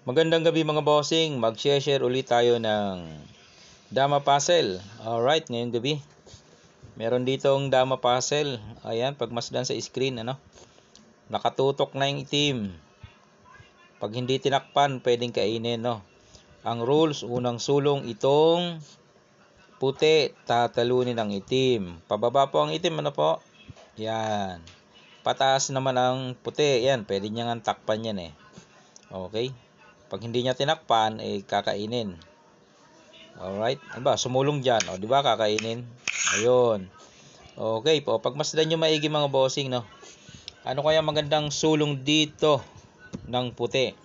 Magandang gabi mga bossing, mag-share ulit tayo ng Dama Puzzle. Alright, ngayong gabi meron ditong Dama Puzzle. Ayan, pagmasdan sa screen, nakatutok na yung itim. Pag hindi tinakpan, pwedeng kainin, no? Ang rules, unang sulong itong puti, tatalunin ang itim. Pababa po ang itim, ano po? Yan. Pataas naman ang puti. Yan, pwede niyang takpan yan eh. Okay? Pag hindi niya tinakpan, kakainin. Alright? Diba? Sumulong dyan. O, diba? Kakainin. Ayun. Okay po. Pagmasdan nyo maigi mga bossing, no? Ano kaya magandang sulong dito ng puti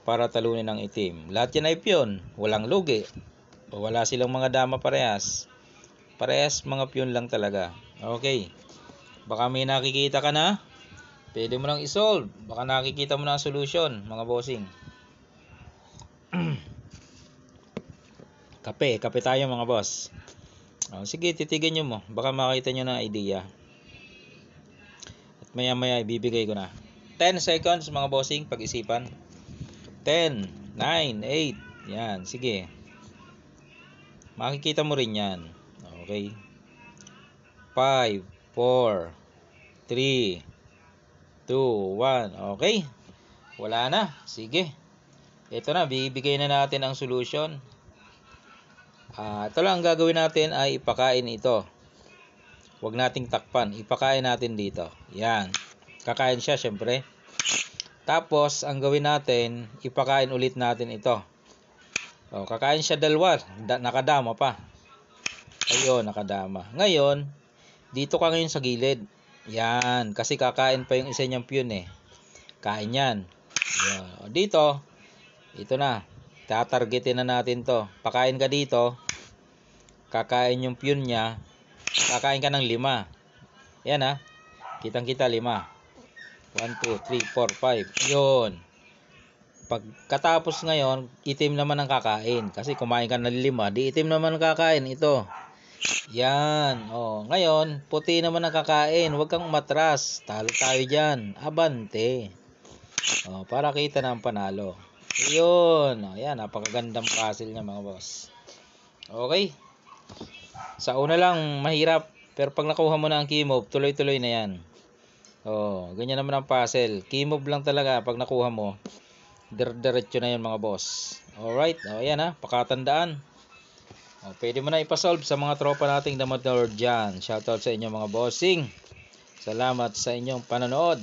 para talunin ng itim? Lahat yan ay piyon. Walang lugi. O, wala silang mga dama parehas. Parehas mga piyon lang talaga. Okay. Baka may nakikita ka na. Pwede mo nang isolve. Baka nakikita mo na ang solution, mga bossing. Kape tayo mga boss. Sige, titigan nyo mo. Baka makita nyo na idea. At maya maya ibibigay ko na. 10 seconds mga bossing, pag-isipan. 10, 9, 8. Yan, sige. Makikita mo rin yan. Okay. 5, 4, 3, 2, 1. Okay. Wala na. Sige. Ito na, bibigay na natin ang solution. Ito lang ang gagawin natin ay ipakain ito. Huwag nating takpan. Ipakain natin dito. Yan. Kakain siya syempre. Tapos, ang gawin natin, ipakain ulit natin ito. Kakain siya dalawa. Nakadama pa. Ayun, nakadama. Ngayon, dito ka ngayon sa gilid. Yan. Kasi kakain pa yung isa niyang piyon eh. Kain yan. Yan. Dito, ito na. Tatargetin na natin to. Pakain ka dito. Kakain yung piyon niya. Kakain ka ng 5. Yan Kitang-kita 5. 1, 2, 3, 4, 5. Yun. Pagkatapos ngayon, itim naman ang kakain. Kasi kumain ka ng 5. Di itim naman ang kakain. Ito. Yan. Ngayon, puti naman ang kakain. Huwag kang umatras. Talo tayo dyan. Abante. Para kita na ang panalo. Yun. Yan. Napakagandang puzzle niya mga boss. Okay. Sa una lang, mahirap. Pero pag nakuha mo na ang key move, tuloy-tuloy na yan. Ganyan naman ang puzzle. Key move lang talaga pag nakuha mo. Diretso na yan mga boss. Alright. Yan pakatandaan. Pwede mo na ipasolve sa mga tropa nating damador dyan. Shoutout sa inyo mga bossing. Salamat sa inyong panonood.